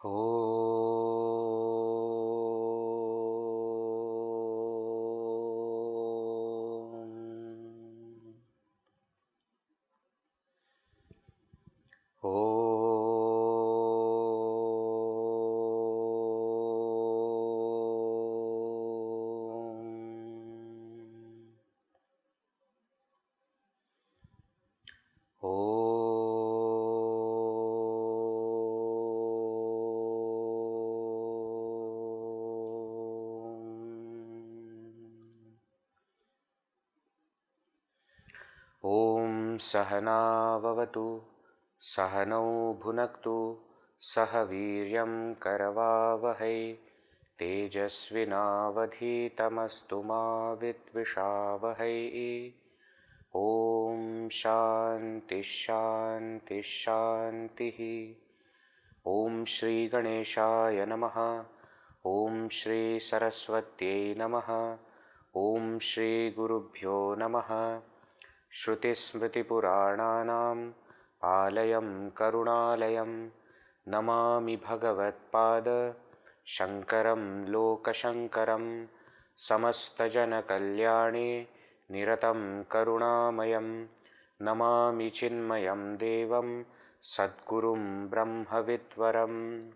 Om. Om Sahana Vavatu Sahanau Bhunaktu Sahaviryam Karavavahai Tejasvinavadhitamastu ma Vidvishavahai. Om Shanti Shanti Shanti. Om Shri Ganeshaya Namaha. Om Shri Saraswatyai Namaha. Om Shri Gurubhyo Namaha. Shrutismritipurananam Alayam Karunalayam Namami Bhagavatpada Shankaram Lokashankaram Samastajana Kalyane Niratam Karunamayam Namami Chinmayam Devam Sadgurum Brahmavidvaram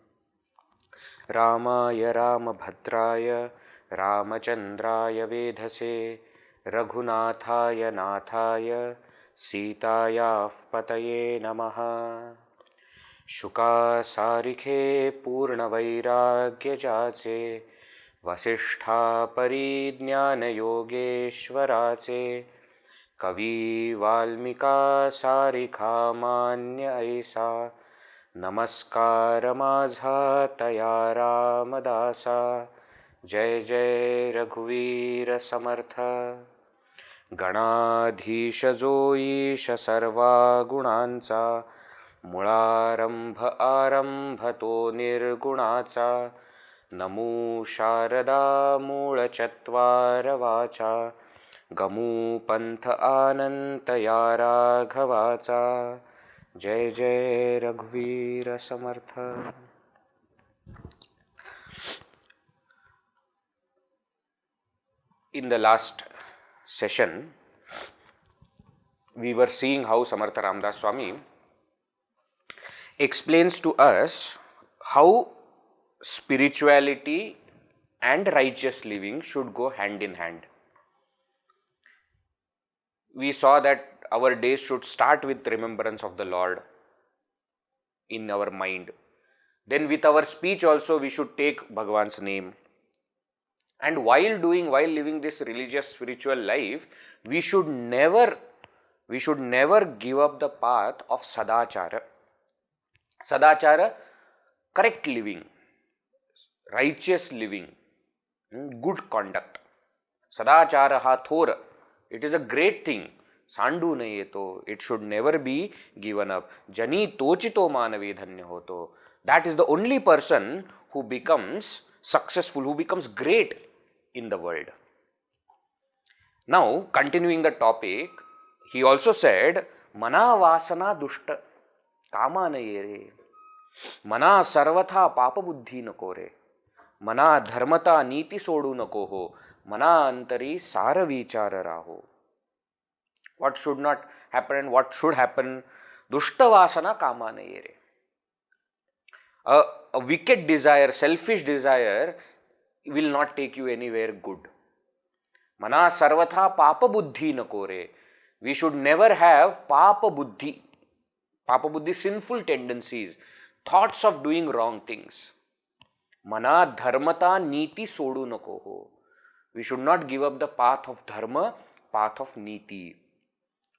Ramaya Ramabhadraya Ramachandraya Vedhase Raghunathaya Nathaya Sitaya Pataye Namaha. Shuka Sarikhe Purna Vairagya Jace Vasishtha Paridnyana Yogeshwarace Kavi Valmika Sarikha Manya Aisa Namaskara Mazha Taya Ramadasa Jai Jai Raghuveer Samartha. गणाधीश जो ईश सर्वा गुणांचा मुळारंभ आरंभ तो निर्गुणाचा नमो शारदा मूळ चत्वार वाचा गमू पंथ आनंत या राघवाचा जय जय रघुवीर समर्थ. In the last session, we were seeing how Samarth Ramdas Swami explains to us how spirituality and righteous living should go hand in hand. We saw that our days should start with remembrance of the Lord in our mind. Then with our speech also we should take Bhagavan's name. And while living this religious spiritual life, we should never give up the path of sadachara. Sadachara, correct living, righteous living, good conduct. Sadachara ha thora. It is a great thing. Sandu nahi to. It should never be given up. Jani tochito manavi dhanya hoto. That is the only person who becomes successful, who becomes great in the world. Now, continuing the topic, he also said, Mana vasana dushta kama nayere, Mana sarvatha papa buddhi nakore, Mana dharmata niti sodu nakoho, Mana antari sara vichara raho. What should not happen and what should happen? Dushta vasana kama nayere. A wicked desire, selfish desire will not take you anywhere good. Mana sarvatha papa buddhi nakore. We should never have papa buddhi. Papa buddhi, sinful tendencies, thoughts of doing wrong things. Mana dharmata niti sodu nakoho. We should not give up the path of dharma, path of niti.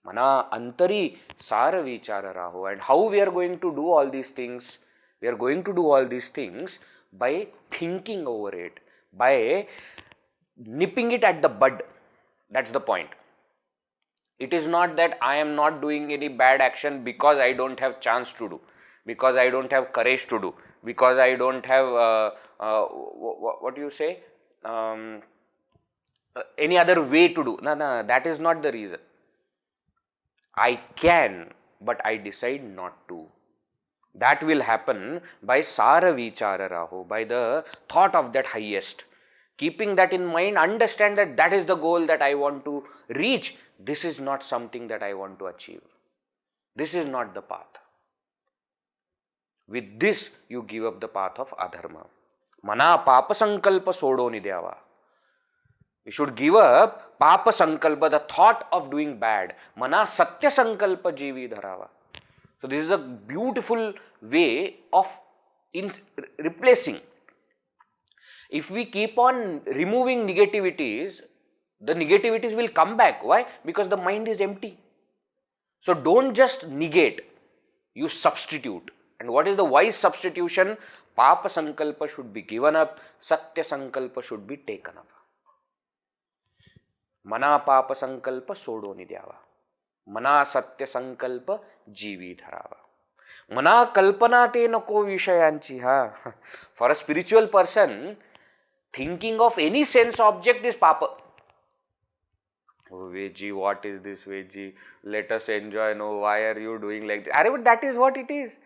Mana antari sara vichara raho. And how we are going to do all these things? We are going to do all these things by thinking over it, by nipping it at the bud. That's the point. It is not that I am not doing any bad action because I don't have chance to do, because I don't have courage to do, because I don't have, what do you say, any other way to do. No, that is not the reason. I can, but I decide not to. That will happen by Sara Vichara Raho, by the thought of that highest. Keeping that in mind, understand that that is the goal that I want to reach. This is not something that I want to achieve. This is not the path. With this, you give up the path of adharma. Mana papa sankalpa sodo nidyava. We should give up papa sankalpa, the thought of doing bad. Mana satya sankalpa jivi dharava. So this is a beautiful way of replacing. If we keep on removing negativities, the negativities will come back. Why? Because the mind is empty. So don't just negate, you substitute. And what is the wise substitution? Papa sankalpa should be given up, satya sankalpa should be taken up. Mana papa sankalpa sodo nidyava. Mana satya sankalpa jivi dharava. Mana kalpana te nako vishayanchi. For a spiritual person, thinking of any sense object is papa. Oh, Veji, what is this, Veji? Let us enjoy. No, why are you doing like this? But that is what it is.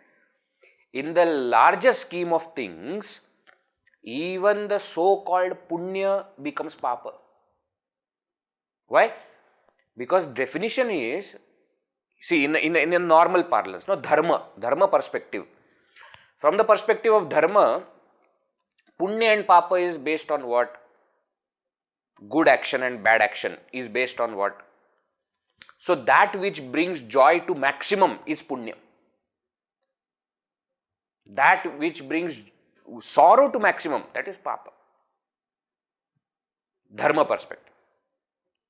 In the larger scheme of things, even the so-called punya becomes papa. Why? Because definition is, see, in a normal parlance, no, dharma perspective. From the perspective of dharma, punya and papa is based on what? Good action and bad action is based on what? So that which brings joy to maximum is punya. That which brings sorrow to maximum, that is papa. Dharma perspective.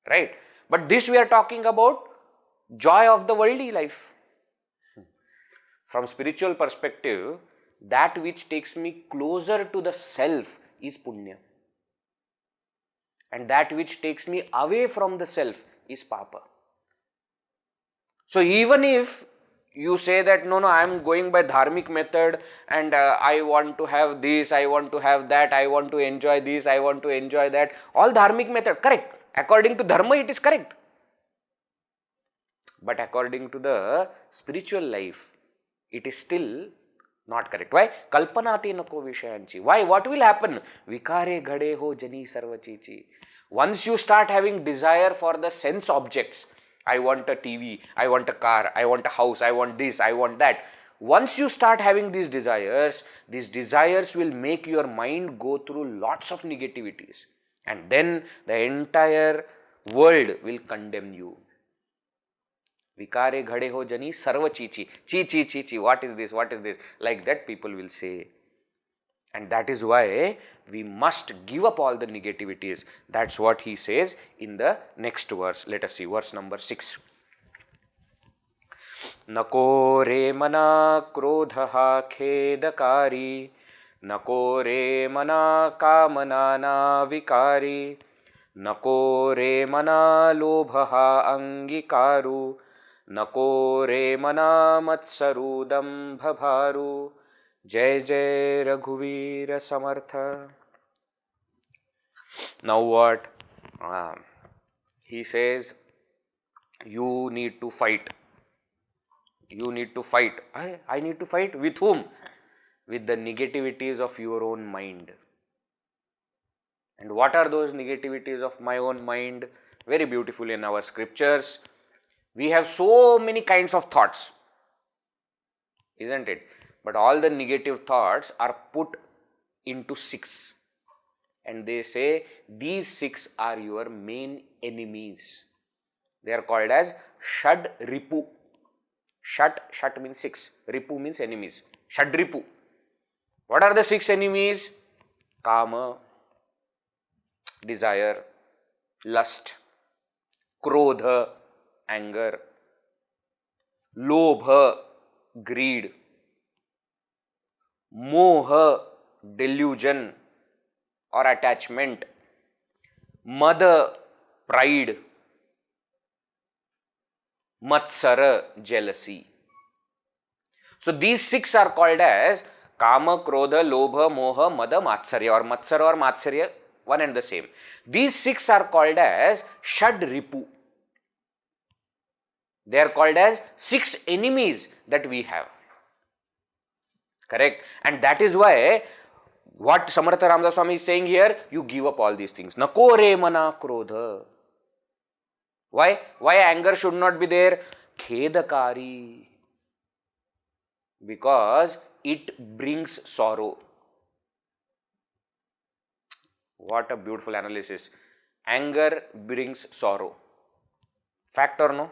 Right? But this we are talking about joy of the worldly life. From spiritual perspective, that which takes me closer to the self is punya. And that which takes me away from the self is papa. So even if you say that, no, I am going by dharmic method and I want to have this, I want to have that, I want to enjoy this, I want to enjoy that. All dharmic method, correct. According to dharma, it is correct. But according to the spiritual life, it is still not correct. Why? Kalpanate nako vishayanchi. Why? What will happen? Vikare ghade ho jani sarvachichi. Once you start having desire for the sense objects, I want a TV, I want a car, I want a house, I want this, I want that. Once you start having these desires will make your mind go through lots of negativities. And then the entire world will condemn you. Vikare ghade ho jani sarva chichi. Chi. What is this? What is this? Like that people will say. And that is why we must give up all the negativities. That's what he says in the next verse. Let us see verse number 6. Nako re mana krodha khedakari. Nako re mana kamanana vikari. Nako re mana lobha angikaru. Nako re mana matsarudam bhabharu. Jai Jai Raghuveer Samartha. Now what? He says, you need to fight. You need to fight. I need to fight with whom? With the negativities of your own mind. And what are those negativities of my own mind? Very beautiful in our scriptures. We have so many kinds of thoughts. Isn't it? But all the negative thoughts are put into 6. And they say these 6 are your main enemies. They are called as Shad, Ripu. Shat means 6. Ripu means enemies. Shad, Ripu. What are the 6 enemies? Kama, desire, lust, krodha, anger, lobha, greed, moha, delusion or attachment, mada, pride, matsara, jealousy. So these 6 are called as kama, krodha, lobha, moha, mada, matsarya or matsarya, one and the same. These 6 are called as Shad, Ripu. They are called as 6 enemies that we have. Correct? And that is why what Samartha Ramdas Swami is saying here, you give up all these things. Nako re mana krodha. Why? Why anger should not be there? Khedakari. Because it brings sorrow. What a beautiful analysis. Anger brings sorrow. Fact or no?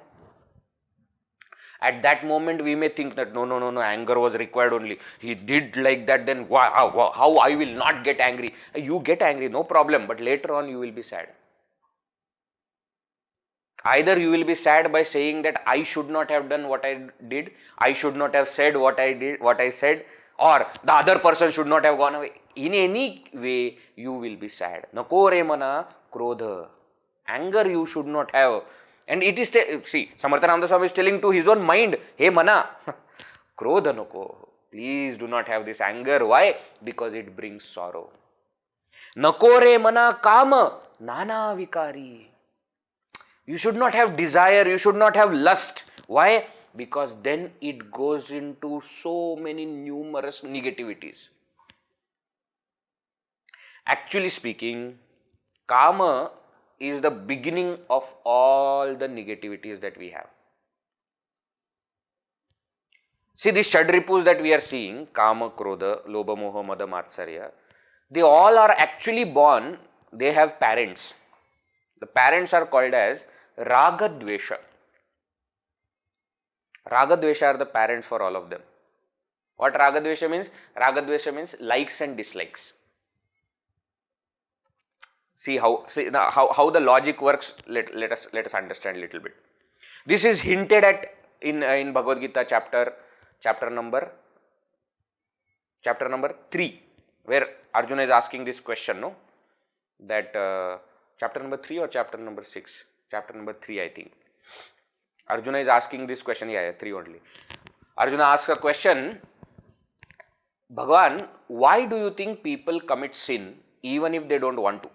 At that moment we may think that no, anger was required only. He did like that, then how I will not get angry. You get angry, no problem, but later on you will be sad. Either you will be sad by saying that I should not have done what I did, I should not have said what I said, or the other person should not have gone away. In any way, you will be sad. Nakore mana krodha. Anger you should not have. And it is, Samartha Ramdas Swami is telling to his own mind, hey mana, krodha nako. Please do not have this anger. Why? Because it brings sorrow. Nakore mana kama, nana vikari. You should not have desire, you should not have lust. Why? Because then it goes into so many numerous negativities. Actually speaking, kama is the beginning of all the negativities that we have. See, these Shad Ripus that we are seeing, kama, krodha, lobha, moha, mada, matsarya, they all are actually born, they have parents. The parents are called as Raga, Dvesha. Raga, Dvesha are the parents for all of them. What Raga, Dvesha means? Raga, Dvesha means likes and dislikes. See how the logic works. Let us understand a little bit. This is hinted at in Bhagavad Gita chapter number 3, where Arjuna is asking this question, no? That chapter number 3 or chapter number 6? Chapter number 3, I think. Arjuna is asking this question. Yeah, 3 only. Arjuna asks a question. Bhagavan, why do you think people commit sin even if they don't want to?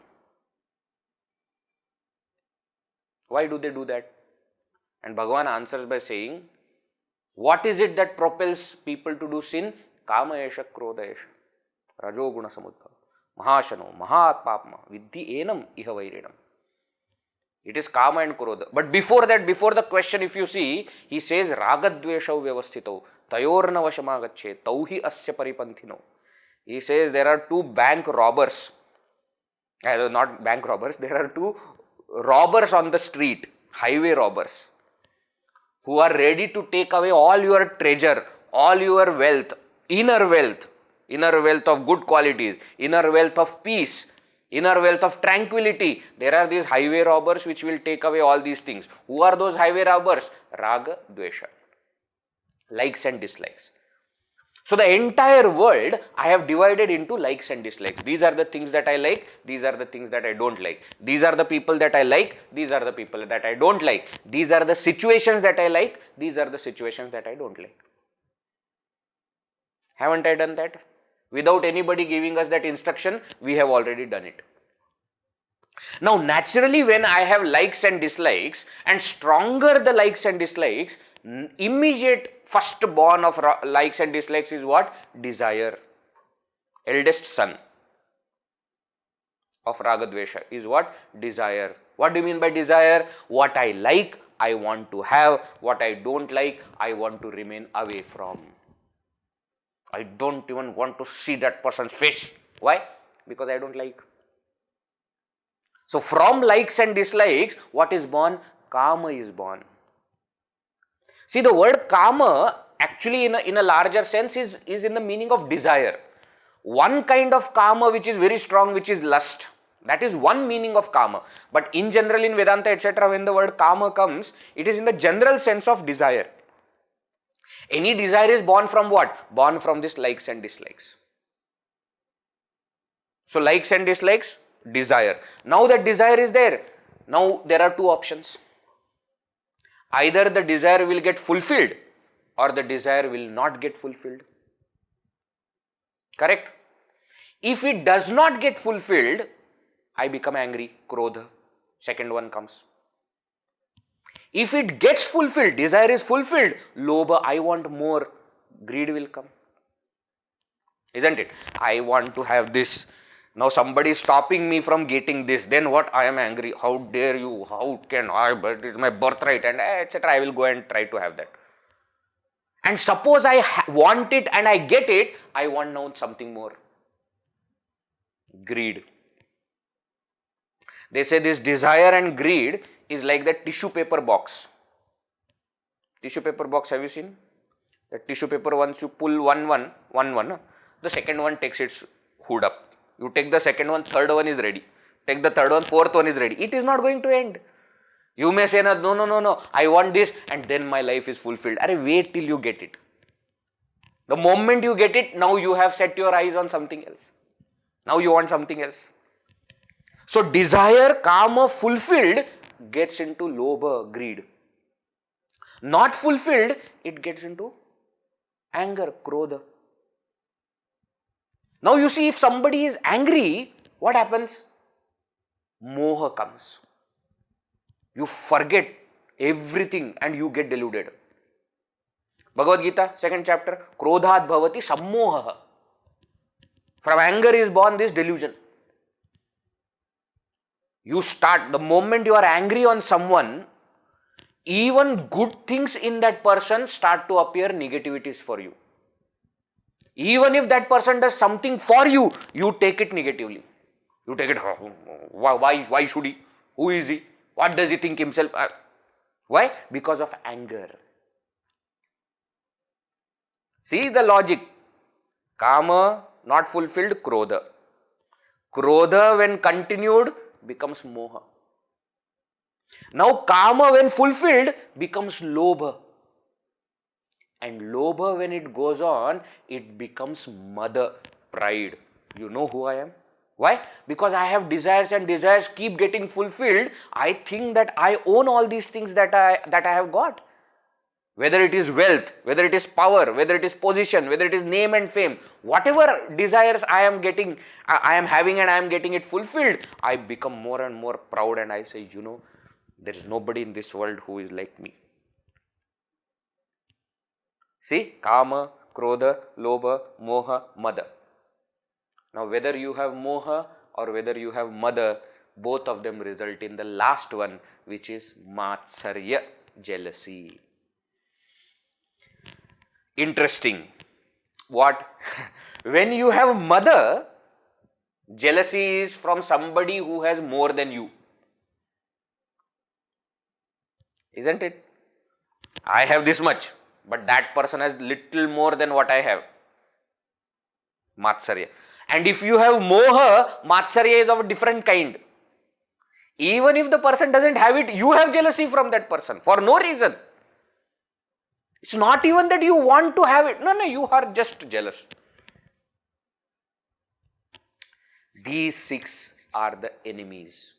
Why do they do that? And Bhagavan answers by saying, what is it that propels people to do sin? Kama esha, krodha esha, rajoguna samudbhava, mahashano, mahatpapma, viddhi enam iha vairinam. It is kama and krodha. But before that, before the question, if you see, he says, ragadveshau vyavasthitau, tayorna vashamagacche, tauhi asya paripanthino. He says there are two bank robbers. Not bank robbers, there are two robbers on the street, highway robbers, who are ready to take away all your treasure, all your wealth, inner wealth of good qualities, inner wealth of peace, inner wealth of tranquility. There are these highway robbers which will take away all these things. Who are those highway robbers? Raga, Dvesha. Likes and dislikes. So the entire world I have divided into likes and dislikes. These are the things that I like, these are the things that I don't like. These are the people that I like, these are the people that I don't like. These are the situations that I like, these are the situations that I don't like. Haven't I done that? Without anybody giving us that instruction, we have already done it. Now naturally, when I have likes and dislikes, and stronger the likes and dislikes, immediate first born of likes and dislikes is what? Desire. Eldest son of Raga Dvesha is what? Desire. What do you mean by desire? What I like, I want to have. What I don't like, I want to remain away from. I don't even want to see that person's face. Why? Because I don't like. So from likes and dislikes, what is born? Kama is born. See, the word kama actually in a larger sense is in the meaning of desire. One kind of kama which is very strong, which is lust. That is one meaning of kama. But in general, in Vedanta, etc., when the word kama comes, it is in the general sense of desire. Any desire is born from what? Born from this likes and dislikes. So likes and dislikes, desire. Now that desire is there, now there are two options. Either the desire will get fulfilled or the desire will not get fulfilled. Correct? If it does not get fulfilled, I become angry, krodha. Second one comes. If it gets fulfilled, desire is fulfilled, lobha, I want more, greed will come. Isn't it? I want to have this. Now somebody is stopping me from getting this. Then what? I am angry. How dare you? How can I? But it is my birthright and etc. I will go and try to have that. And suppose I want it and I get it, I want now something more. Greed. They say this desire and greed is like the tissue paper box. Tissue paper box, have you seen? The tissue paper, once you pull one, the second one takes its hood up. You take the second one, third one is ready. Take the third one, fourth one is ready. It is not going to end. You may say, no, I want this and then my life is fulfilled. Wait till you get it. The moment you get it, now you have set your eyes on something else. Now you want something else. So desire, kama, fulfilled gets into lobha, greed. Not fulfilled, it gets into anger, krodha. Now you see, if somebody is angry, what happens? Moha comes. You forget everything and you get deluded. Bhagavad Gita, 2nd chapter, krodhat bhavati sammoha. From anger is born this delusion. You start, the moment you are angry on someone, even good things in that person start to appear negativities for you. Even if that person does something for you, you take it negatively. You take it, why should he? Who is he? What does he think himself? Why? Because of anger. See the logic. Kama, not fulfilled, krodha. Krodha, when continued, becomes moha. Now kama, when fulfilled, becomes lobha. And lobha, when it goes on, it becomes mada, pride. You know who I am? Why? Because I have desires and desires keep getting fulfilled. I think that I own all these things that I have got. Whether it is wealth, whether it is power, whether it is position, whether it is name and fame, whatever desires I am getting, I am having and I am getting it fulfilled, I become more and more proud and I say, there is nobody in this world who is like me. See, kama, krodha, lobha, moha, mada. Now whether you have moha or whether you have mada, both of them result in the last one, which is matsarya, jealousy. Interesting. What? When you have mada, jealousy is from somebody who has more than you. Isn't it? I have this much, but that person has little more than what I have. Matsarya. And if you have moha, matsarya is of a different kind. Even if the person doesn't have it, you have jealousy from that person for no reason. It's not even that you want to have it. No, you are just jealous. These 6 are the enemies.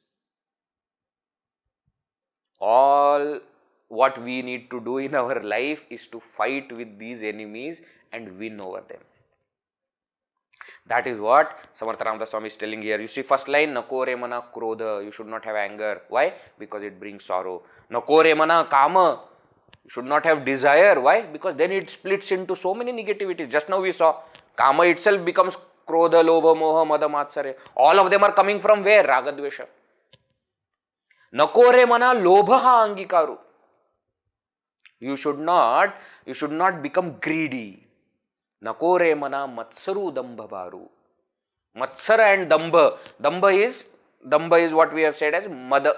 All what we need to do in our life is to fight with these enemies and win over them. That is what Samarth Ramdas Swami is telling here. You see, first line, nakore mana krodha. You should not have anger. Why? Because it brings sorrow. Nakore mana kama. You should not have desire. Why? Because then it splits into so many negativities. Just now we saw kama itself becomes krodha, lobha, moha, mada, matsarya. All of them are coming from where? Raga, Dvesha. Nakore mana lobha angikaru. You should not become greedy. Nakore mana matsaru dambha baru. Matsara and dambha. Dambha is what we have said as mada.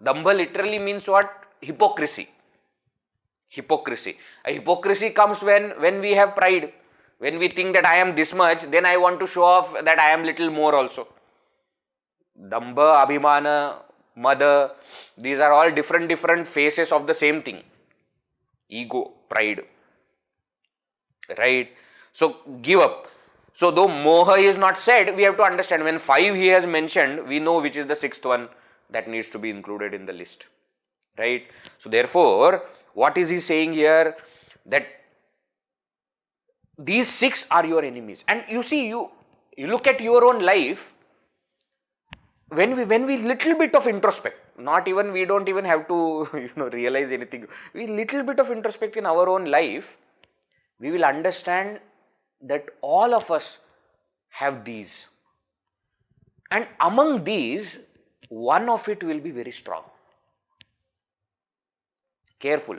Dambha literally means what? Hypocrisy. Hypocrisy. A hypocrisy comes when we have pride. When we think that I am this much, then I want to show off that I am little more also. Dambha, abhimana, mada, these are all different faces of the same thing. Ego, pride. Right? So, give up. So, though moha is not said, we have to understand when 5 he has mentioned, we know which is the 6th one that needs to be included in the list. Right? So, therefore, what is he saying here? That these 6 are your enemies. And you see, you look at your own life, when we little bit of introspect, we don't even have to realize anything. We little bit of introspect in our own life, we will understand that all of us have these. And among these, one of it will be very strong. Careful.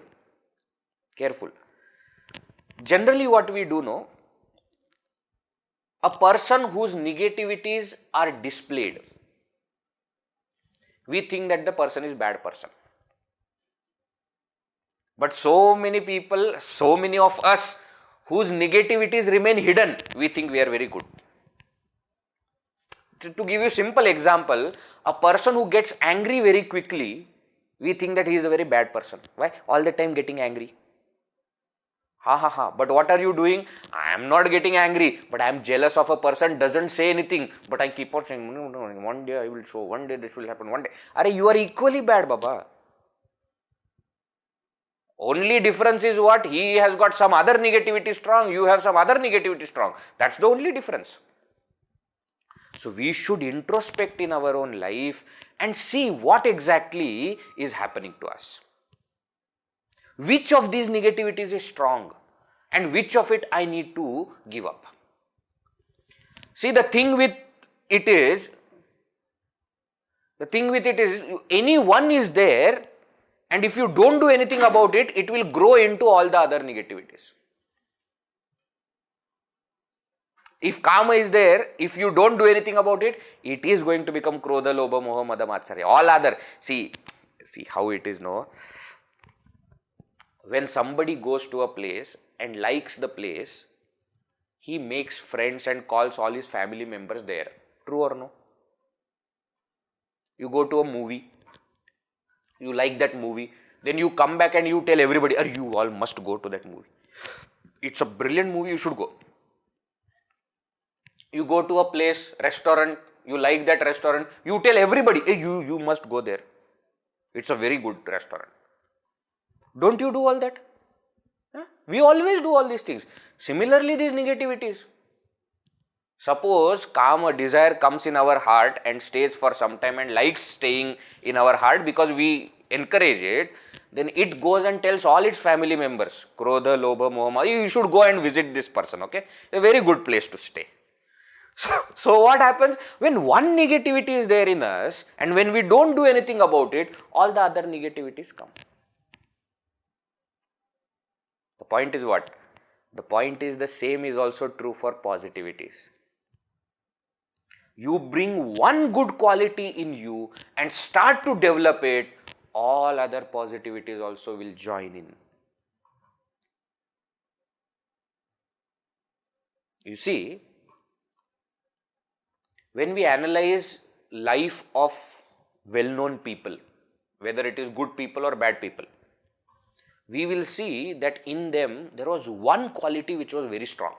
Careful. Generally what we do know, a person whose negativities are displayed, we think that the person is bad person. But so many people, so many of us whose negativities remain hidden, we think we are very good. To give you a simple example, a person who gets angry very quickly, we think that he is a very bad person. Why? All the time getting angry. Ha ha ha. But what are you doing? I am not getting angry, but I am jealous of a person, doesn't say anything, but I keep on saying, one day I will show, one day this will happen, one day. Are you are equally bad, Baba. Only difference is what? He has got some other negativity strong, you have some other negativity strong. That's the only difference. So we should introspect in our own life and see what exactly is happening to us. Which of these negativities is strong and which of it I need to give up. See, the thing with it is, any one is there, and if you don't do anything about it, it will grow into all the other negativities. If karma is there, if you don't do anything about it, it is going to become krodha, lobha, moha, mada, matsarya. All other. See how it is, no? When somebody goes to a place and likes the place, he makes friends and calls all his family members there. True or no? You go to a movie, you like that movie, then you come back and you tell everybody, you all must go to that movie. It's a brilliant movie, you should go. You go to a place, restaurant, you like that restaurant, you tell everybody, you must go there. It's a very good restaurant. Don't you do all that? We always do all these things. Similarly, these negativities. Suppose karma, desire comes in our heart and stays for some time and likes staying in our heart because we encourage it, then it goes and tells all its family members, krodha, lobha, moha, you should go and visit this person, okay? A very good place to stay. So what happens? When one negativity is there in us and when we don't do anything about it, all the other negativities come. The point is what? The point is the same is also true for positivities. You bring one good quality in you and start to develop it, all other positivities also will join in. You see, when we analyze life of well-known people, whether it is good people or bad people, we will see that in them there was one quality which was very strong.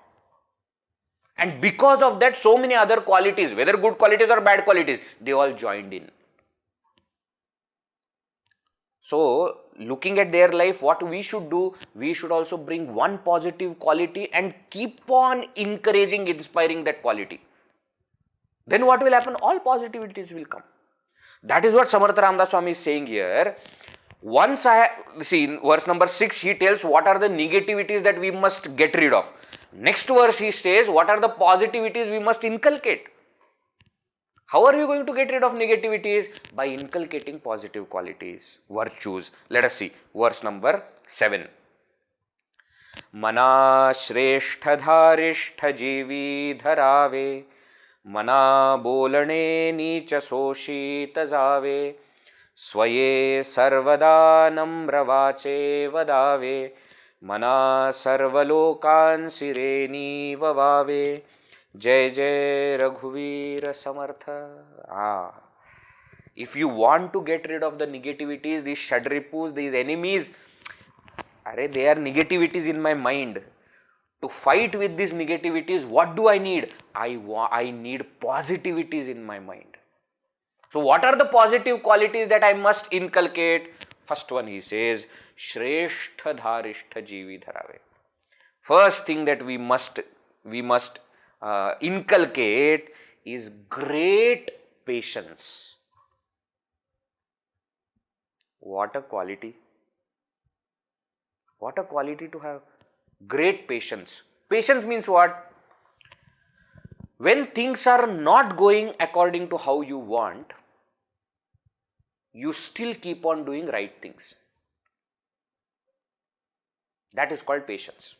And because of that, so many other qualities, whether good qualities or bad qualities, they all joined in. So, looking at their life, what we should do, we should also bring one positive quality and keep on encouraging, inspiring that quality. Then what will happen? All positivities will come. That is what Samarth Ramdas Swami is saying here. Once see in verse number 6, he tells what are the negativities that we must get rid of. Next verse he says what are the positivities we must inculcate. How are you going to get rid of negativities? By inculcating positive qualities, virtues. Let us see verse number 7. Mana shrestha dharishtha jeevi dharave, mana bolane neecha soshita jave, swaye sarvada namra vache vadave, mana sarvalokan sireni vavave. Jai Jai Raghuveer Samartha. If you want to get rid of the negativities, these Shad Ripus, these enemies, they are negativities in my mind. To fight with these negativities, what do I need? I need positivities in my mind. So what are the positive qualities that I must inculcate? First one he says, Shrestha Dharishtha Jeevi Dharave. First thing that we must inculcate is great patience. What a quality. What a quality to have. Great patience. Patience means what? when things are not going according to how you want, you still keep on doing right things. That is called patience.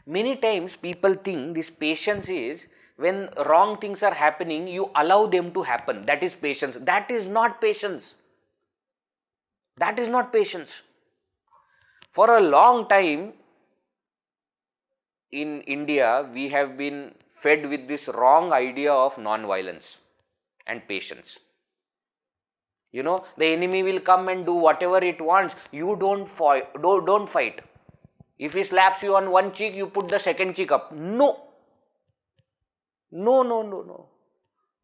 Many times people think this patience is when wrong things are happening, you allow them to happen. That is patience. That is not patience. That is not patience. For a long time in India, we have been fed with this wrong idea of non-violence and patience. You know, the enemy will come and do whatever it wants. You don't fight. If he slaps you on one cheek, you put the second cheek up. No. No.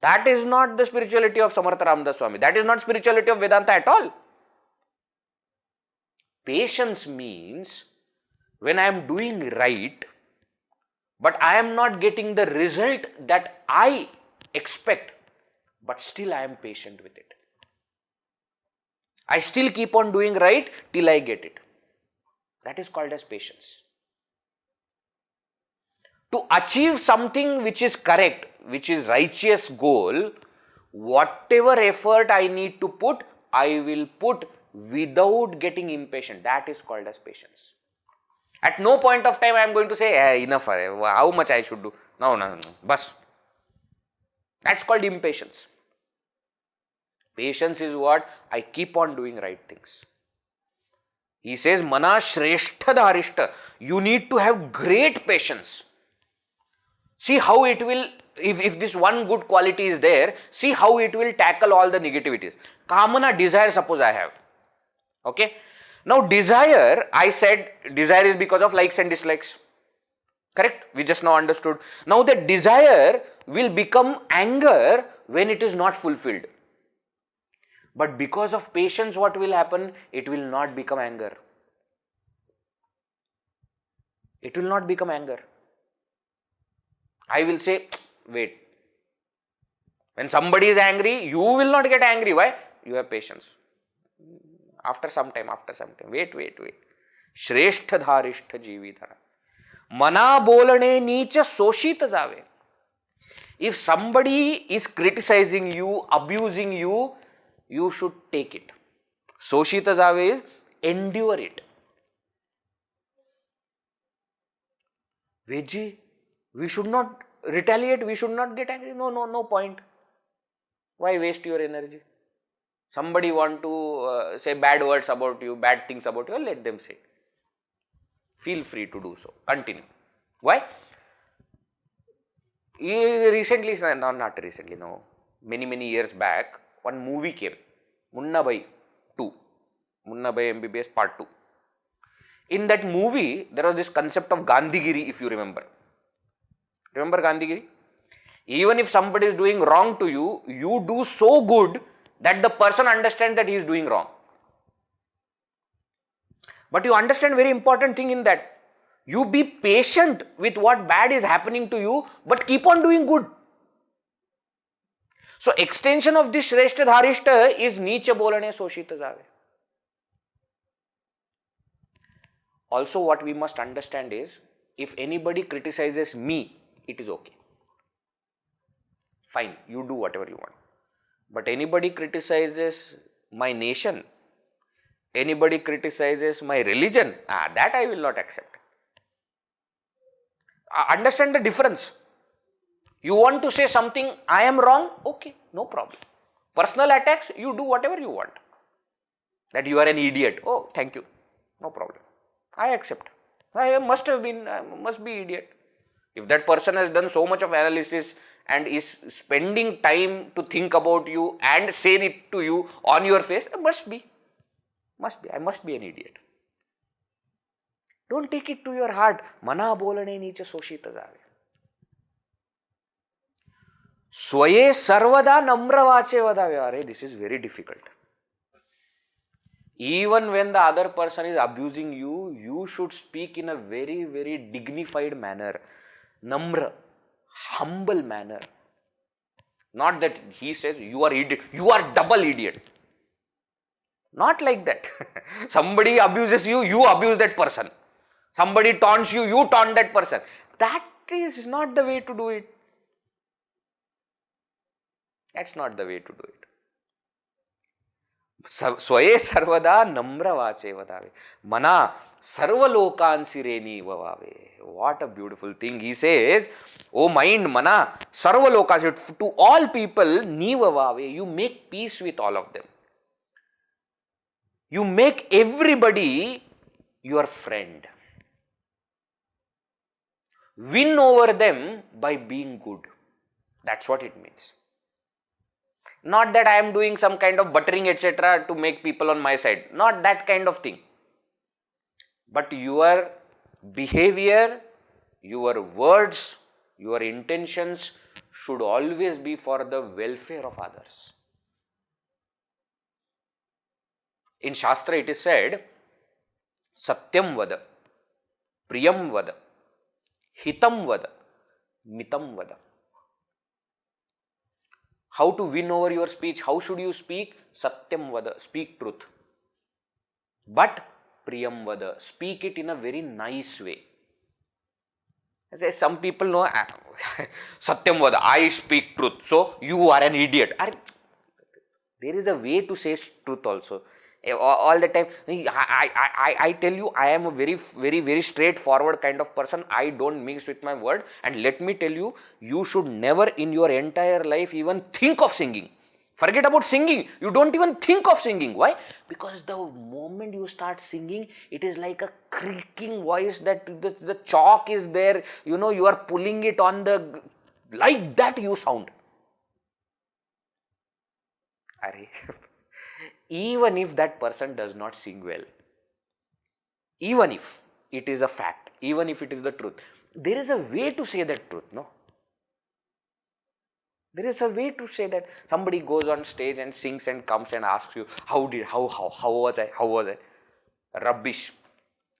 That is not the spirituality of Samarth Ramdas Swami. That is not spirituality of Vedanta at all. Patience means when I am doing right, but I am not getting the result that I expect, but still I am patient with it. I still keep on doing right till I get it. That is called as patience. To achieve something which is correct, which is righteous goal, whatever effort I need to put, I will put without getting impatient. That is called as patience. At no point of time I am going to say, enough, how much I should do. No. Bas. That's called impatience. Patience is what? I keep on doing right things. He says, Manache Shlok. You need to have great patience. See how it will, if this one good quality is there, see how it will tackle all the negativities. Kamana, desire, suppose I have. Okay. Now desire, I said desire is because of likes and dislikes. Correct? We just now understood. Now the desire will become anger when it is not fulfilled. But because of patience, what will happen? It will not become anger. It will not become anger. I will say, wait. When somebody is angry, you will not get angry. Why? You have patience. After some time. Wait. Shreshtha dharishtha jividhara. Mana bolane neecha soshita jave. If somebody is criticizing you, abusing you, you should take it. Soshita jave is endure it. Veji, we should not retaliate, we should not get angry. No point. Why waste your energy? Somebody want to say bad words about you, bad things about you, let them say. Feel free to do so. Continue. Why? Many years back, one movie came. Munna Bhai MBBS Part 2. In that movie, there was this concept of Gandhigiri, if you remember. Remember Gandhigiri? Even if somebody is doing wrong to you, you do so good that the person understands that he is doing wrong. But you understand very important thing in that. You be patient with what bad is happening to you, but keep on doing good. So extension of this Shrestha Dharishta is Nicha Bolane Soshita Jave. Also what we must understand is, if anybody criticizes me, it is okay. Fine, you do whatever you want. But anybody criticizes my nation, anybody criticizes my religion, that I will not accept. Understand the difference. You want to say something, I am wrong, okay, no problem. Personal attacks, you do whatever you want. That you are an idiot, oh, thank you, no problem. I accept. I must be idiot. If that person has done so much of analysis and is spending time to think about you and say it to you on your face, must be. I must be an idiot. Don't take it to your heart. Mana bolane nicha soshita jave. Swaye sarvada namra vache vadave. This is very difficult. Even when the other person is abusing you, you should speak in a very, very dignified manner. Namra, humble manner. Not that he says, you are idiot, you are double idiot. Not like that. Somebody abuses you, you abuse that person. Somebody taunts you, you taunt that person. That is not the way to do it. That's not the way to do it. Swaye sarvada namra vache vadave. Mana sarvalokan sireni vavave. What a beautiful thing. He says, O mind, mana sarvalokan, to all people, nivavave. You make peace with all of them. You make everybody your friend. Win over them by being good. That's what it means. Not that I am doing some kind of buttering, etc., to make people on my side. Not that kind of thing. But your behavior, your words, your intentions should always be for the welfare of others. In Shastra it is said, Satyam vada, Priyam vada, Hitam vada, Mitam vada. How to win over your speech? How should you speak? Satyam vada, speak truth. But Priyam vada, speak it in a very nice way. As some people know, Satyam vada, I speak truth, so you are an idiot. There is a way to say truth also. All the time, I tell you, I am a very, very, very straightforward kind of person. I don't mix with my word. And let me tell you, you should never in your entire life even think of singing. Forget about singing. You don't even think of singing. Why? Because the moment you start singing, it is like a creaking voice that the chalk is there. You know, you are pulling it on the, like that you sound. Even if that person does not sing well, even if it is a fact, even if it is the truth, there is a way to say that truth, no? There is a way to say that. Somebody goes on stage and sings and comes and asks you, how was I? Rubbish.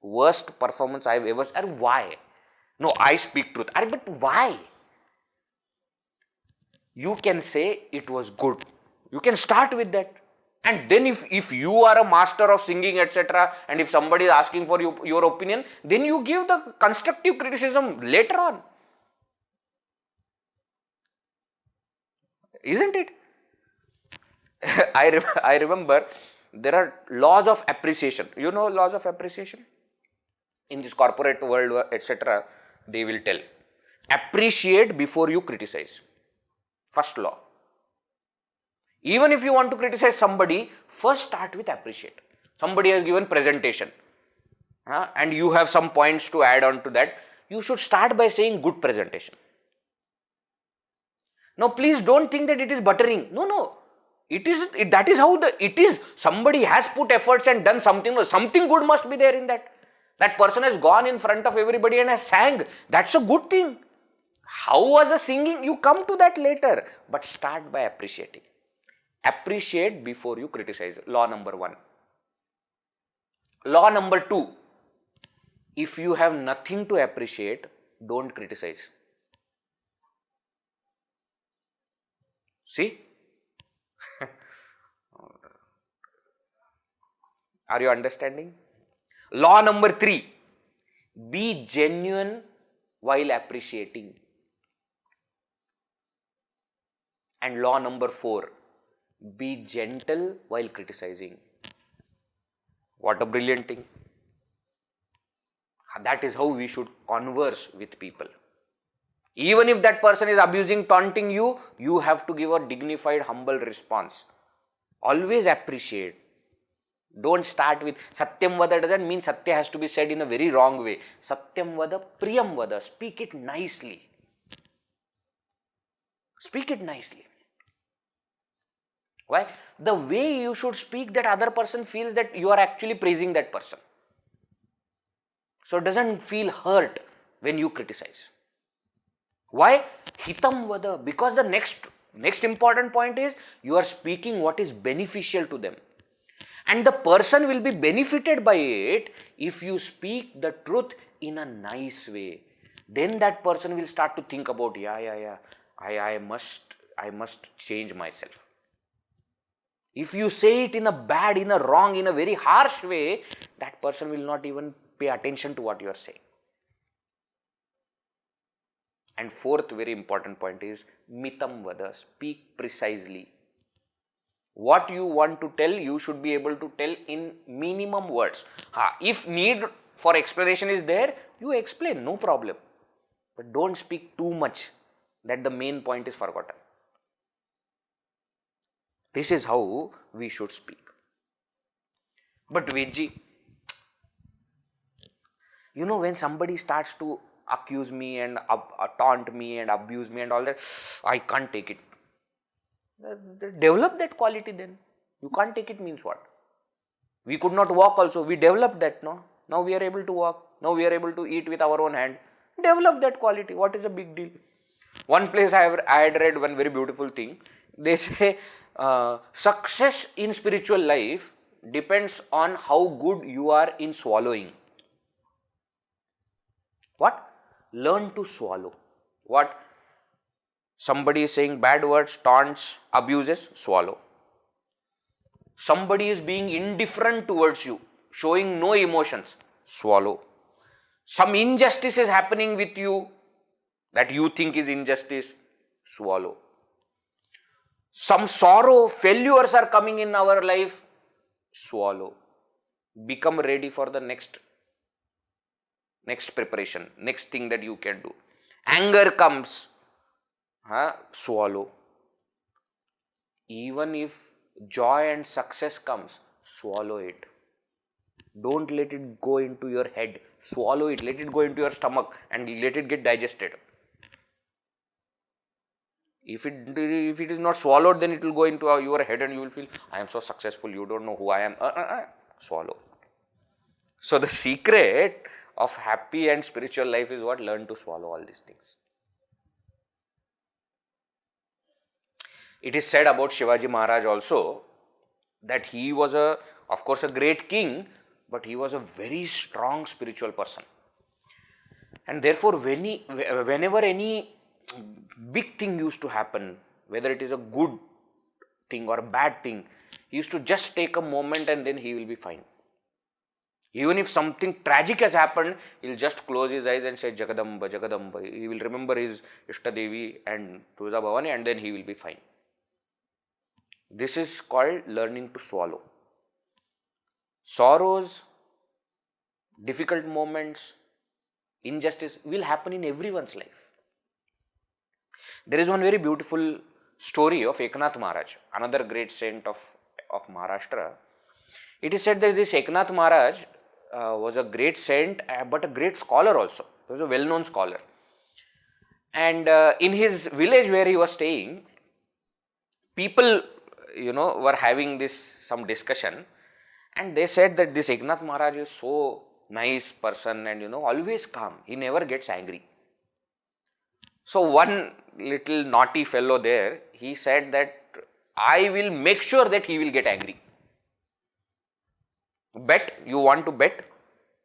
Worst performance I have ever seen. And why? No, I speak truth. But why? You can say it was good. You can start with that. And then if you are a master of singing, etc., and if somebody is asking for your opinion, then you give the constructive criticism later on. Isn't it? I remember there are laws of appreciation. You know laws of appreciation? In this corporate world, etc., they will tell. Appreciate before you criticize. First law. Even if you want to criticize somebody, first start with appreciate. Somebody has given presentation and you have some points to add on to that. You should start by saying good presentation. Now, please don't think that it is buttering. No. That is how it is. Somebody has put efforts and done something. Something good must be there in that. That person has gone in front of everybody and has sang. That's a good thing. How was the singing? You come to that later. But start by appreciating. Appreciate before you criticize. Law number 1. Law number 2. If you have nothing to appreciate, don't criticize. See? Are you understanding? Law number 3. Be genuine while appreciating. And law number 4. Be gentle while criticizing. What a brilliant thing. That is how we should converse with people. Even if that person is abusing, taunting you, you have to give a dignified, humble response. Always appreciate. Don't start with Satyam Vada. Doesn't mean Satya has to be said in a very wrong way. Satyam Vada, Priyam Vada. Speak it nicely. Speak it nicely. Why? The way you should speak, that other person feels that you are actually praising that person. So doesn't feel hurt when you criticize. Why? Hitam Vada. Because the next important point is you are speaking what is beneficial to them. And the person will be benefited by it if you speak the truth in a nice way. Then that person will start to think about, I must change myself. If you say it in a bad, in a wrong, in a very harsh way, that person will not even pay attention to what you are saying. And fourth very important point is mitam vada, speak precisely. What you want to tell, you should be able to tell in minimum words. If need for explanation is there, you explain, no problem. But don't speak too much that the main point is forgotten. This is how we should speak. But Vedji, when somebody starts to accuse me and taunt me and abuse me and all that, I can't take it. Develop that quality then. You can't take it means what? We could not walk also. We developed that, no? Now we are able to walk. Now we are able to eat with our own hand. Develop that quality. What is a big deal? One place I had read one very beautiful thing. They say success in spiritual life depends on how good you are in swallowing. What? Learn to swallow. What? Somebody is saying bad words, taunts, abuses, swallow. Somebody is being indifferent towards you, showing no emotions, swallow. Some injustice is happening with you that you think is injustice, swallow. Some sorrow, failures are coming in our life, swallow. Become ready for the next preparation, next thing that you can do. Anger comes, swallow. Even if joy and success comes, swallow it. Don't let it go into your head. Swallow it. Let it go into your stomach and let it get digested. If it is not swallowed, then it will go into your head and you will feel, I am so successful, you don't know who I am. Swallow. So the secret of happy and spiritual life is what? Learn to swallow all these things. It is said about Shivaji Maharaj also that he was of course a great king, but he was a very strong spiritual person. And therefore whenever any big thing used to happen, whether it is a good thing or a bad thing, he used to just take a moment and then he will be fine. Even if something tragic has happened, he will just close his eyes and say Jagadamba, Jagadamba. He will remember his Ishtadevi and Tuja Bhavani and then he will be fine. This is called learning to swallow. Sorrows, difficult moments, injustice will happen in everyone's life. There is one very beautiful story of Eknath Maharaj, another great saint of Maharashtra. It is said that this Eknath Maharaj was a great saint but a great scholar also. He was a well-known scholar. And in his village where he was staying, people were having some discussion, and they said that this Eknath Maharaj is so nice person and always calm. He never gets angry. So one little naughty fellow there, he said that I will make sure that he will get angry. Bet, you want to bet?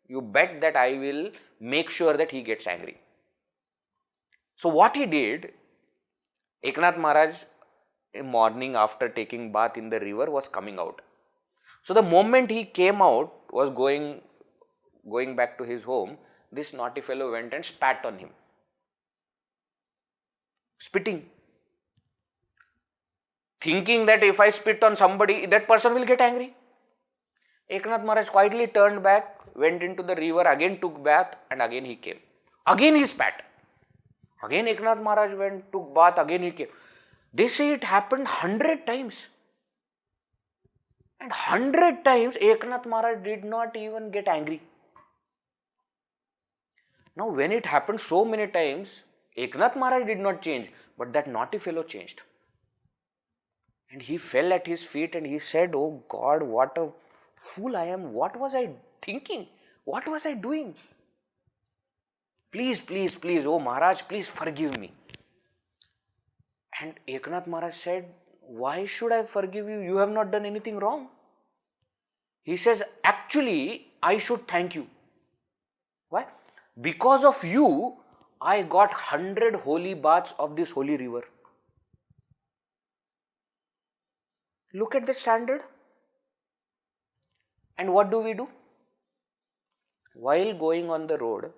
You bet that I will make sure that he gets angry. So what he did, Eknath Maharaj in morning after taking bath in the river was coming out. So the moment he came out, was going back to his home, this naughty fellow went and spat on him. Spitting. Thinking that if I spit on somebody, that person will get angry. Eknath Maharaj quietly turned back, went into the river, again took bath and again he came. Again he spat. Again Eknath Maharaj went, took bath, again he came. They say it happened 100 times. And 100 times Eknath Maharaj did not even get angry. Now when it happened so many times, Eknath Maharaj did not change, but that naughty fellow changed. And he fell at his feet and he said, oh God, what a fool I am. What was I thinking? What was I doing? Please, please, please, oh Maharaj, please forgive me. And Eknath Maharaj said, why should I forgive you? You have not done anything wrong. He says, actually, I should thank you. Why? Because of you, I got 100 holy baths of this holy river. Look at the standard. And what do we do? While going on the road,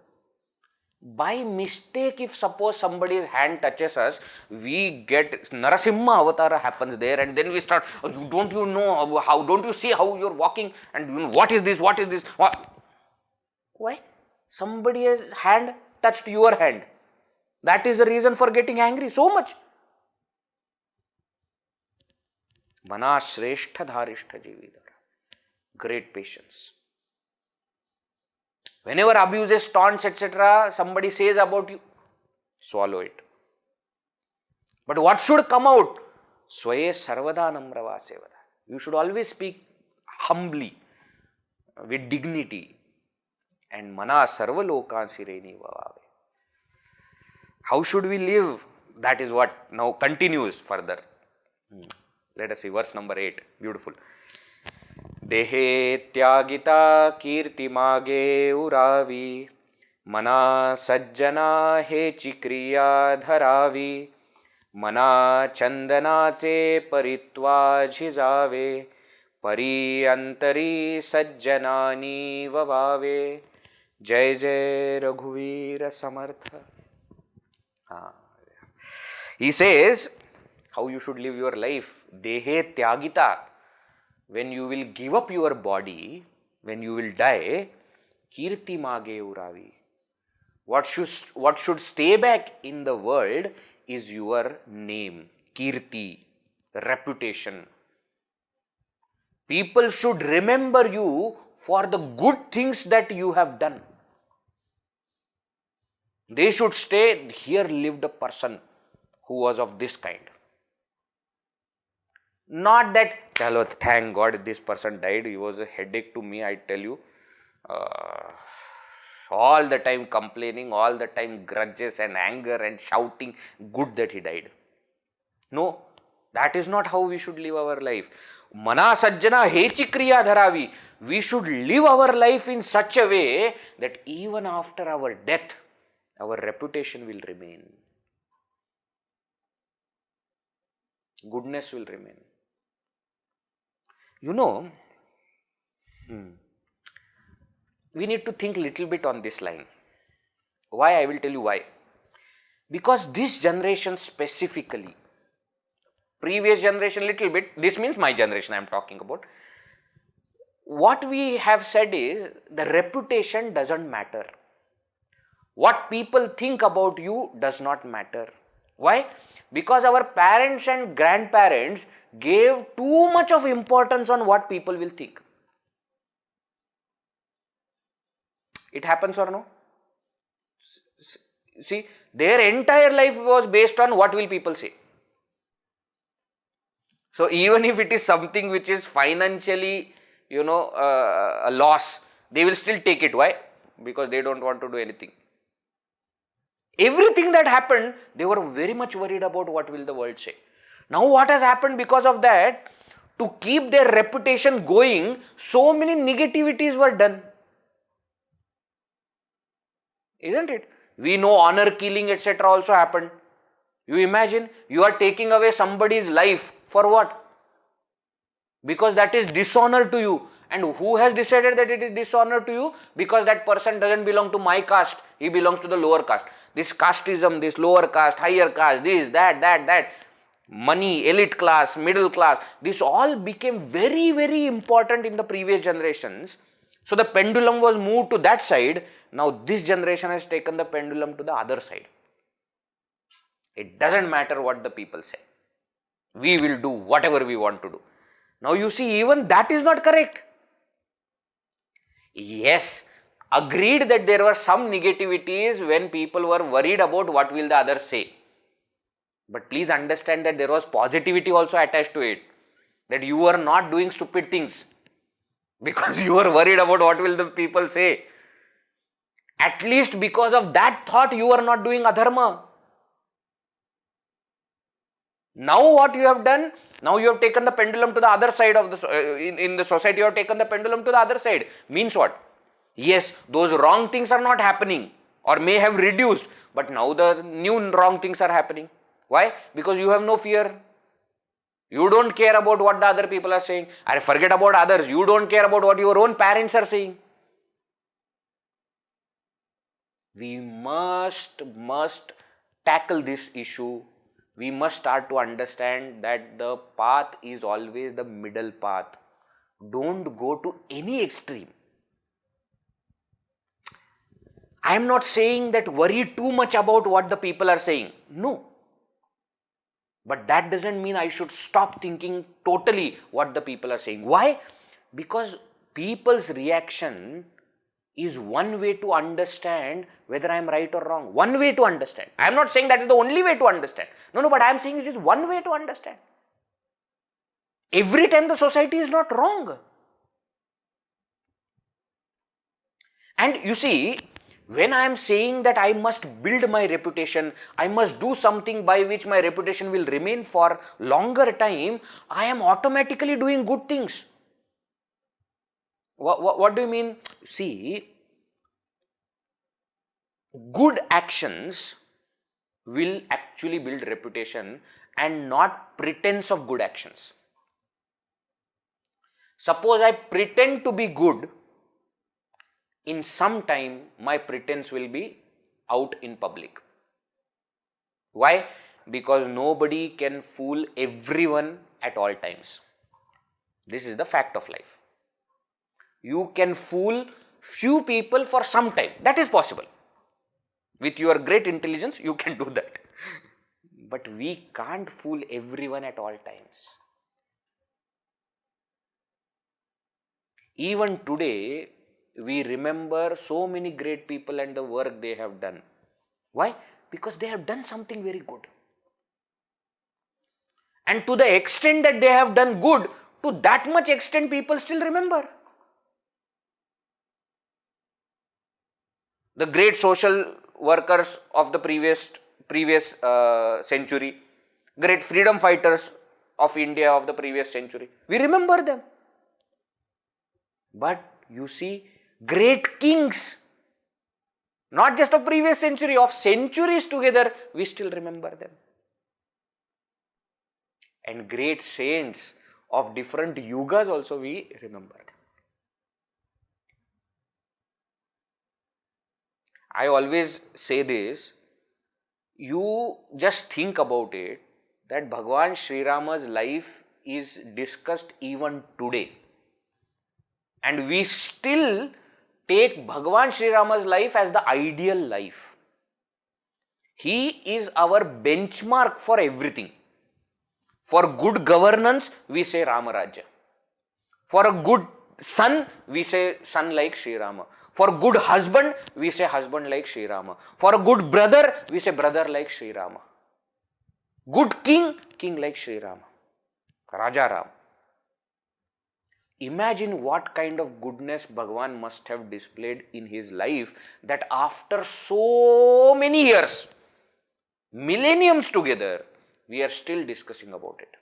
By mistake, if suppose somebody's hand touches us, we get Narasimha avatar happens there, and then we start, "Oh, don't you know how, don't you see how you're walking, and you know, what is this, what is this? What? Why? Somebody's hand touched your hand. That is the reason for getting angry so much. Manache Shlok Jividara. Great patience. Whenever abuses, taunts, etc., somebody says about you, swallow it. But what should come out? Swaye sarvada namrava sevada. You should always speak humbly, with dignity. And mana sarva lokansireni vavave. How should we live? That is what now continues further. Let us see verse number 8. Beautiful. देहे त्यागिता कीर्ति मागे उरावी मना सज्जना हेची क्रिया धरावी मना चंदनाचे परित्वा झिजावे परी अंतरी सज्जनानी ववावे. जय जय रघुवीर समर्थ. He says how you should live your life. Dehe tyagita. When you will give up your body, when you will die, kirti mage uravi. What should stay back in the world is your name, kirti, reputation. People should remember you for the good things that you have done. They should say, here lived a person who was of this kind. Not that, hello, thank God this person died, he was a headache to me, I tell you. All the time complaining, all the time grudges and anger and shouting, good that he died. No, that is not how we should live our life. Mana sajjana hechi kriya dharavi. We should live our life in such a way that even after our death, our reputation will remain. Goodness will remain. You know, we need to think little bit on this line. Why? I will tell you why. Because this generation specifically, previous generation little bit, this means my generation I am talking about. What we have said is the reputation doesn't matter. What people think about you does not matter. Why? Because our parents and grandparents gave too much of importance on what people will think. It happens or no? See, their entire life was based on what will people say. So even if it is something which is financially, a loss, they will still take it. Why? Because they don't want to do anything. Everything that happened, they were very much worried about what will the world say. Now what has happened because of that, to keep their reputation going, so many negativities were done. Isn't it? We know honor killing, etc. also happened. You imagine, you are taking away somebody's life for what? Because that is dishonor to you. And who has decided that it is dishonor to you? Because that person doesn't belong to my caste, he belongs to the lower caste. This casteism, this lower caste, higher caste, this, that, money, elite class, middle class, this all became very, very important in the previous generations. So the pendulum was moved to that side. Now this generation has taken the pendulum to the other side. It doesn't matter what the people say. We will do whatever we want to do. Now you see, even that is not correct. Yes, agreed that there were some negativities when people were worried about what will the others say. But please understand that there was positivity also attached to it. That you were not doing stupid things because you were worried about what will the people say. At least because of that thought, you were not doing adharma. Now what you have done? Now you have taken the pendulum to the other side of the, in the society you have taken the pendulum to the other side. Means what? Yes, those wrong things are not happening or may have reduced, but now the new wrong things are happening. Why? Because you have no fear. You don't care about what the other people are saying. I forget about others. You don't care about what your own parents are saying. We must tackle this issue. We must start to understand that the path is always the middle path. Don't go to any extreme. I am not saying that worry too much about what the people are saying. No. But that doesn't mean I should stop thinking totally what the people are saying. Why? Because people's reaction is one way to understand whether I am right or wrong. One way to understand. I am not saying that is the only way to understand. No, but I am saying it is one way to understand. Every time the society is not wrong. And you see, when I am saying that I must build my reputation, I must do something by which my reputation will remain for longer time, I am automatically doing good things. What do you mean? See, good actions will actually build reputation and not pretense of good actions. Suppose I pretend to be good, in some time my pretense will be out in public. Why? Because nobody can fool everyone at all times. This is the fact of life. You can fool few people for some time. That is possible. With your great intelligence, you can do that. But we can't fool everyone at all times. Even today, we remember so many great people and the work they have done. Why? Because they have done something very good. And to the extent that they have done good, to that much extent people still remember. The great social workers of the previous century, great freedom fighters of India of the previous century, we remember them. But you see, great kings, not just of previous century, of centuries together, we still remember them. And great saints of different yugas also we remember them. I always say this, you just think about it, that Bhagavan Sri Rama's life is discussed even today. And we still take Bhagavan Sri Rama's life as the ideal life. He is our benchmark for everything. For good governance, we say Ramarajya. For a good son, we say son like Sri Rama. For good husband, we say husband like Sri Rama. For a good brother, we say brother like Sri Rama. Good king, king like Sri Rama. Raja Ram. Imagine what kind of goodness Bhagavan must have displayed in his life, that after so many years, millenniums together, we are still discussing about it.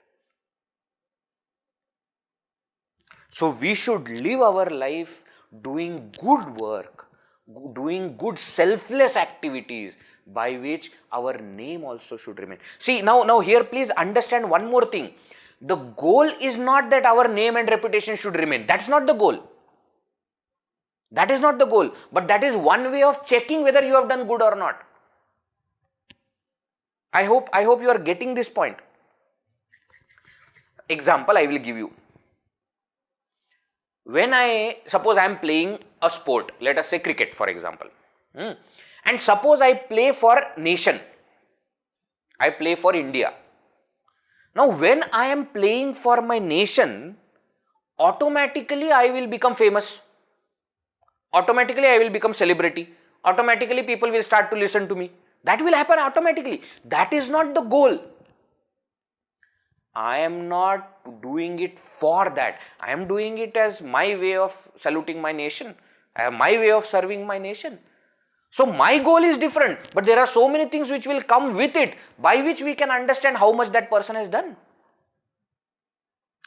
So we should live our life doing good work, doing good selfless activities by which our name also should remain. See, now here please understand one more thing. The goal is not that our name and reputation should remain. That's not the goal. That is not the goal. But that is one way of checking whether you have done good or not. I hope you are getting this point. Example I will give you. When suppose I am playing a sport, let us say cricket for example, and suppose I play for nation, I play for India. Now when I am playing for my nation, automatically I will become famous, automatically I will become celebrity, automatically people will start to listen to me. That will happen automatically. That is not the goal. I am not doing it for that. I am doing it as my way of saluting my nation, my way of serving my nation. So my goal is different, but there are so many things which will come with it, by which we can understand how much that person has done.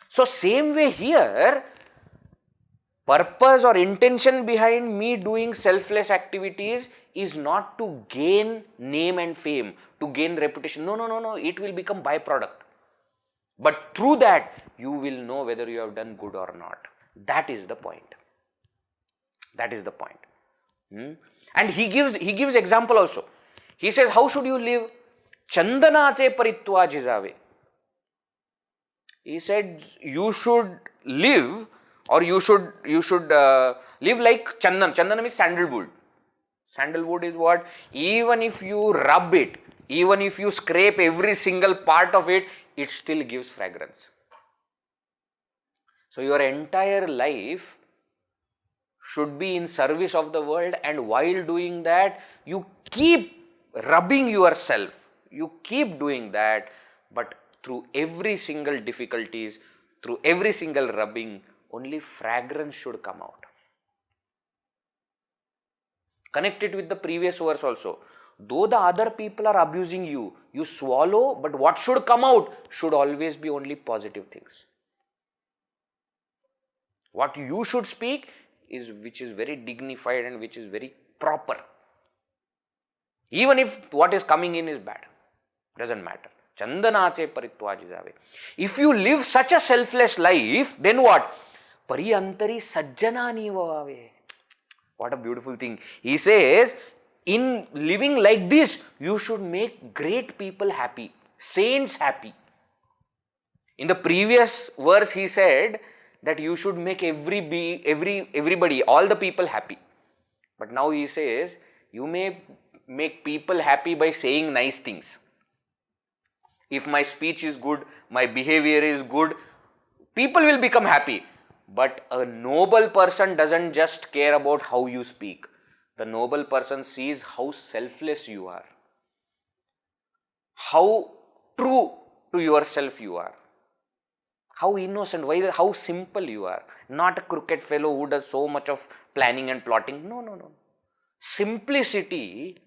So same way here, purpose or intention behind me doing selfless activities is not to gain name and fame, to gain reputation. No. It will become byproduct. But through that, you will know whether you have done good or not. That is the point. That is the point. And he gives example also. He says, how should you live? Chandanache paritva jizave. He said, you should live, or you should live like chandan. Chandan means sandalwood. Sandalwood is what? Even if you rub it, even if you scrape every single part of it, it still gives fragrance. So your entire life should be in service of the world, and while doing that, you keep rubbing yourself. You keep doing that, but through every single difficulties, through every single rubbing, only fragrance should come out. Connect it with the previous verse also. Though the other people are abusing you, you swallow, but what should come out should always be only positive things. What you should speak is which is very dignified and which is very proper. Even if what is coming in is bad, doesn't matter. Chandanache paritva jizave. If you live such a selfless life, then what? Pariyantari sajjanani vavave. What a beautiful thing. He says, in living like this, you should make great people happy, saints happy. In the previous verse, he said that you should make everybody, all the people happy. But now he says, you may make people happy by saying nice things. If my speech is good, my behavior is good, people will become happy. But a noble person doesn't just care about how you speak. The noble person sees how selfless you are, how true to yourself you are, how innocent, how simple you are. Not a crooked fellow who does so much of planning and plotting. No. Simplicity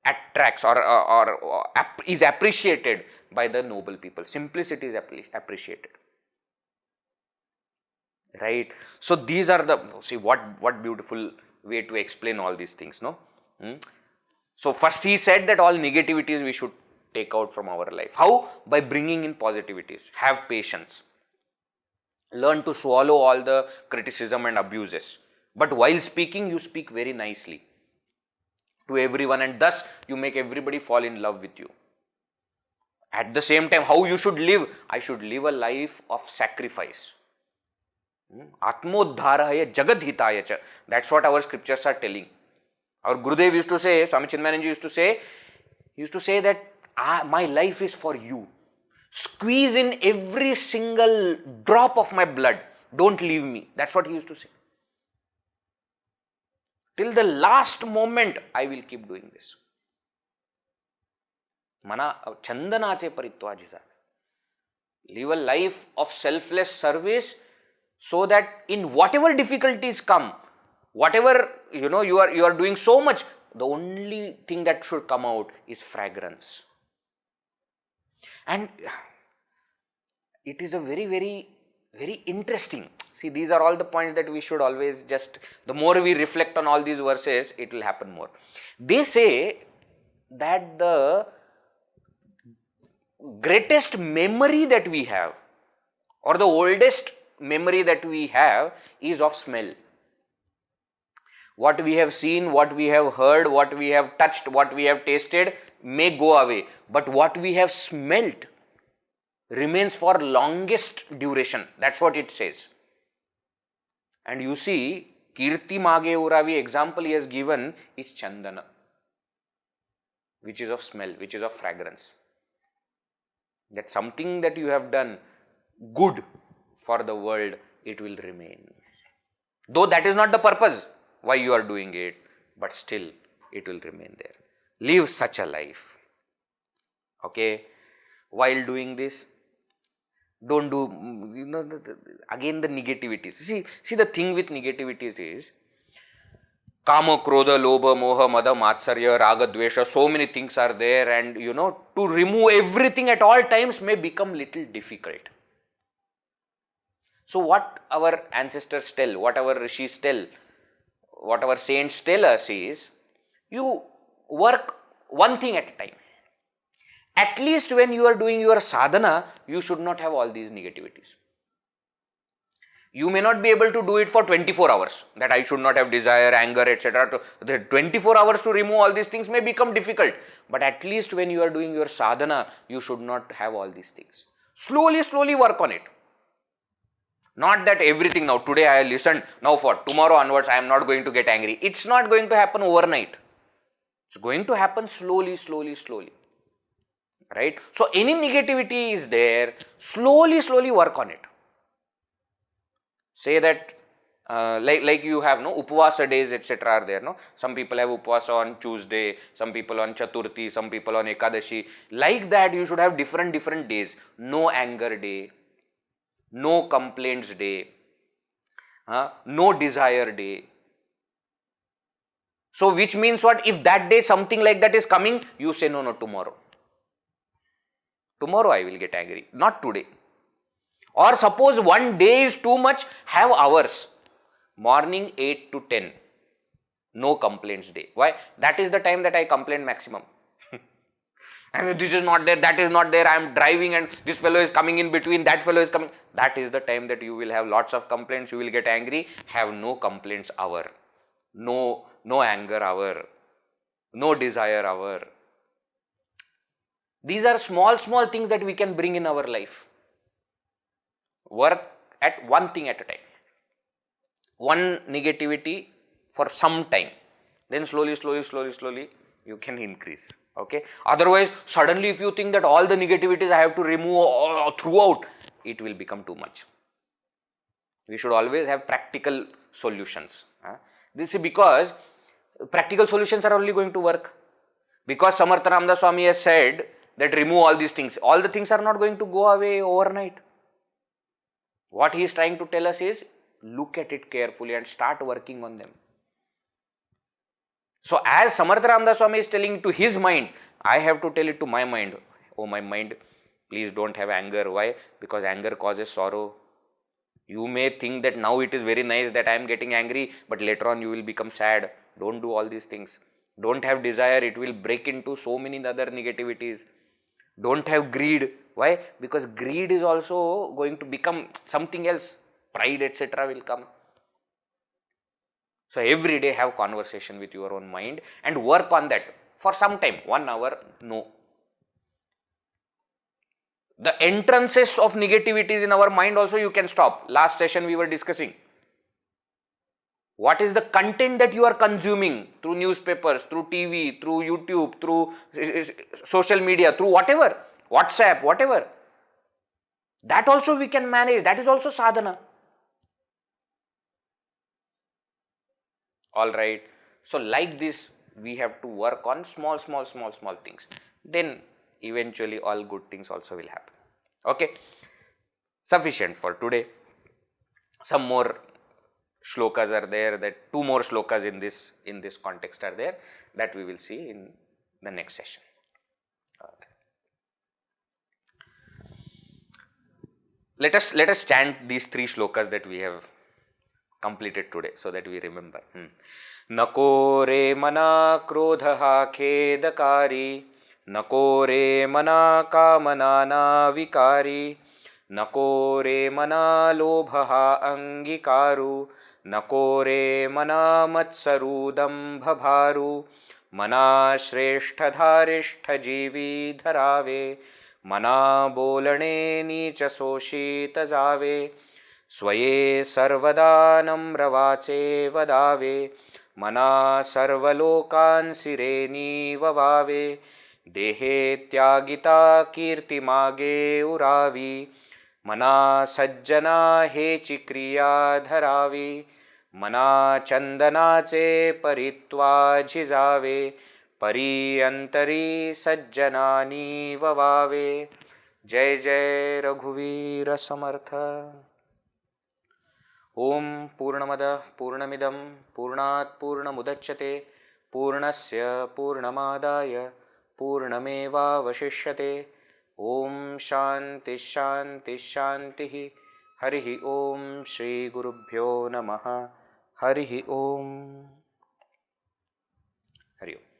attracts or is appreciated by the noble people. Simplicity is appreciated. Right? So these are see what beautiful way to explain all these things, no? So first he said that all negativities we should take out from our life. How? By bringing in positivities. Have patience. Learn to swallow all the criticism and abuses. But while speaking, you speak very nicely to everyone, and thus you make everybody fall in love with you. At the same time, how you should live? I should live a life of sacrifice. Atmodharaya jagadhitaya cha. That's what our scriptures are telling. Our Gurudev used to say, Swami Chinmaya used to say that my life is for you. Squeeze in every single drop of my blood. Don't leave me. That's what he used to say. Till the last moment, I will keep doing this. Mana chandanache paritva jizave. Live a life of selfless service, so that in whatever difficulties come, whatever you are doing so much, the only thing that should come out is fragrance. And it is a very, very, very interesting. See, these are all the points that we should always just, the more we reflect on all these verses, it will happen more. They say that the greatest memory that we have, or the oldest memory that we have, is of smell. What we have seen, what we have heard, what we have touched, what we have tasted may go away, but what we have smelt remains for longest duration. That's what it says. And you see, Kirti Mage Uravi example he has given is Chandana, which is of smell, which is of fragrance. That something that you have done good for the world, it will remain. Though that is not the purpose why you are doing it, but still it will remain there. Live such a life. Okay? While doing this, don't do, again the negativities. See the thing with negativities is, Kama, Krodha, Lobha, Moha, Mada, Matsarya, Raga, Dvesha, so many things are there, and to remove everything at all times may become little difficult. So what our ancestors tell, what our rishis tell, what our saints tell us is, you work one thing at a time. At least when you are doing your sadhana, you should not have all these negativities. You may not be able to do it for 24 hours, that I should not have desire, anger, etc. The 24 hours to remove all these things may become difficult, but at least when you are doing your sadhana, you should not have all these things. Slowly, slowly work on it. Not that everything now, today I listened, now for tomorrow onwards I am not going to get angry. It's not going to happen overnight. It's going to happen slowly, slowly, slowly. Right? So any negativity is there, slowly, slowly work on it. Say that like you have no upvasa days, etc. are there. No, some people have upvasa on Tuesday, some people on Chaturthi, some people on Ekadashi. Like that, you should have different days. No anger day, no complaints day, no desire day. So which means what? If that day something like that is coming, you say no, tomorrow. Tomorrow I will get angry, not today. Or suppose one day is too much, have hours. Morning 8 to 10, no complaints day. Why? That is the time that I complain maximum. And this is not there, that is not there, I am driving and this fellow is coming in between, that fellow is coming. That is the time that you will have lots of complaints, you will get angry. Have no complaints hour, no anger hour, no desire hour. These are small things that we can bring in our life. Work at one thing at a time. One negativity for some time. Then slowly you can increase. Okay. Otherwise, suddenly if you think that all the negativities I have to remove throughout, it will become too much. We should always have practical solutions. This is because practical solutions are only going to work. Because Samarth Ramdas Swami has said that remove all these things. All the things are not going to go away overnight. What he is trying to tell us is, look at it carefully and start working on them. So as Samarth Ramdas Swami is telling to his mind, I have to tell it to my mind. Oh my mind, please don't have anger. Why? Because anger causes sorrow. You may think that now it is very nice that I am getting angry, but later on you will become sad. Don't do all these things. Don't have desire, it will break into so many other negativities. Don't have greed. Why? Because greed is also going to become something else. Pride, etc. will come. So every day have conversation with your own mind and work on that for some time. 1 hour, no. The entrances of negativities in our mind also you can stop. Last session we were discussing. What is the content that you are consuming through newspapers, through TV, through YouTube, through social media, through whatever, WhatsApp, whatever. That also we can manage. That is also sadhana. Alright. So like this, we have to work on small things. Then eventually all good things also will happen. Okay. Sufficient for today. Some more shlokas are there, that 2 more shlokas in this context are there, that we will see in the next session. Let us chant these 3 shlokas that we have completed today, so that we remember. Nako re mana krodha khedakari, nako re mana kamana na vikari, nako re mana lobha angikaru, nako re mana matsarudam bhabharu, mana shrestha dharishtha jivi dharave, mana bolane नीच शोषित जावे, स्वये सर्वदा नम्रवाचे वदावे, मना सर्वलोकान् सिरे नीववावे, देहे त्यागिता कीर्तिमागे उरावी, मना सज्जना हेचि क्रिया धरावी, मना चंदनाचे परित्वा झिजावे, परी अंतरी सज्जनानी ववावे. जय जय रघुवीर समर्थ. ओम पूर्णमद पूर्णमिदं पूर्णात् पूर्णमुदच्यते पूर्णस्य पूर्णमादाय पूर्णमेवावशिष्यते. ओम शांति शांति शांति. हरि ओम श्री गुरुभ्यो नमः. हरि ओम. हरि ओम.